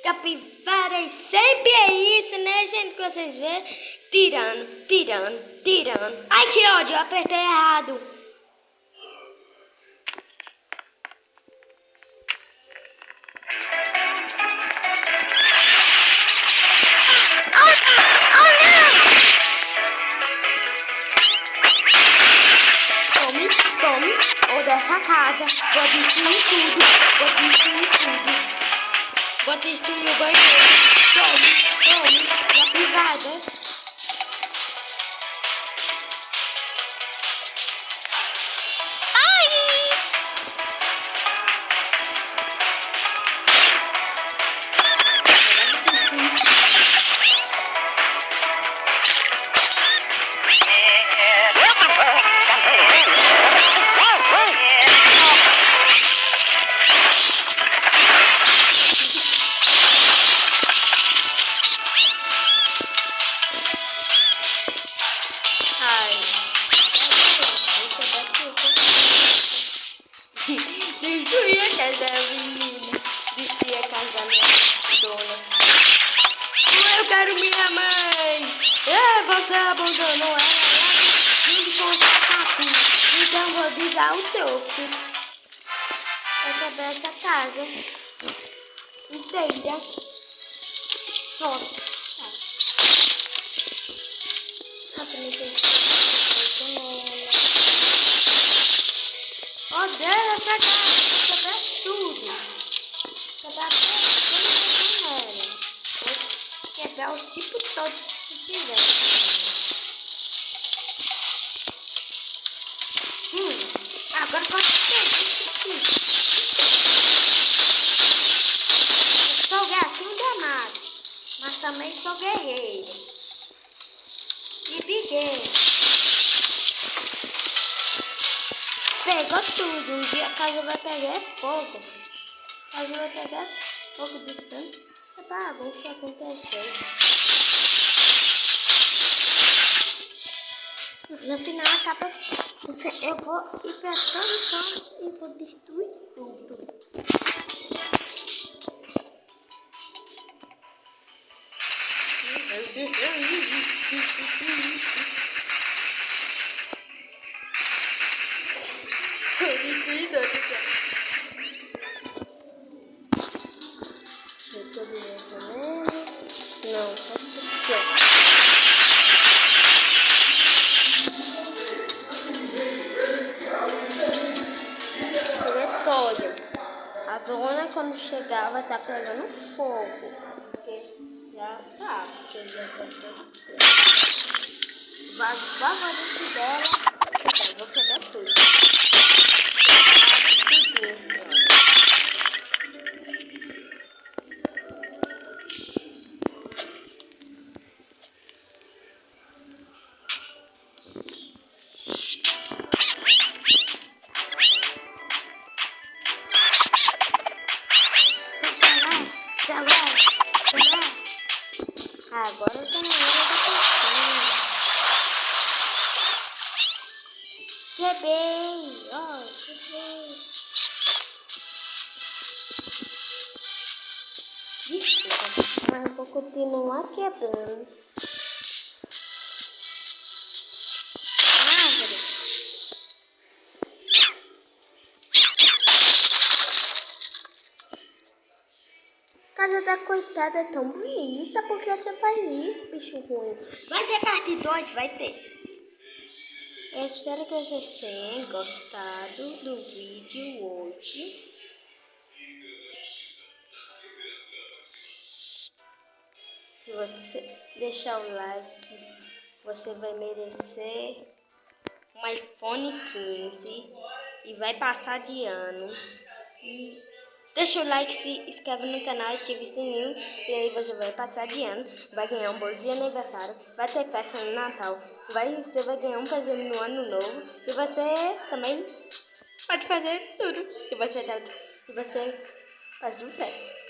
Capivaras sempre é isso, né, gente? Que vocês vê tirando. Ai, que ódio, eu apertei errado. Tome, ou dessa casa. Vou destruir tudo. Vou destruir o banheiro. Tome, capivara. Destruí a casa da menina. Destruí a casa da minha dona. Eu quero minha mãe. Você abandonou ela junto com o papo. Então vou desligar o toco. Eu quebrar essa casa inteira. Só. Também tem odeio essa casa, quebrar tudo. Quebrar tudo. Vou quebrar o tipo todo que tiver. Agora pode ser isso aqui. Eu sou gatinho danado, mas também sou guerreiro. E biguei. Pegou tudo. Um dia a casa vai pegar fogo. A casa vai pegar fogo de tanto bagunça que aconteceu. No final acaba. Eu vou ir pra todo canto e vou destruir tudo. Não, só porque todas. A dona quando chegar vai estar pegando fogo. Porque já tá. Porque já tá todo. Vai favorito dela. Eu vou quebrar tudo. Agora tá na hora da piscina. Quebrei, quebrei. Mas eu vou continuar quebrando. Árvore. Casa da coitada é tão bonita, porque você faz isso, bicho ruim. Vai ter parte 2? Vai ter. Eu espero que vocês tenham gostado do vídeo hoje. Se você deixar o like, você vai merecer um iPhone 15 e vai passar de ano. E deixa o like, se inscreve no canal e ative o sininho. E aí você vai passar de ano, vai ganhar um bolo de aniversário, vai ter festa no Natal, você vai ganhar um presente no Ano Novo. E você também pode fazer tudo. E você faz sucesso.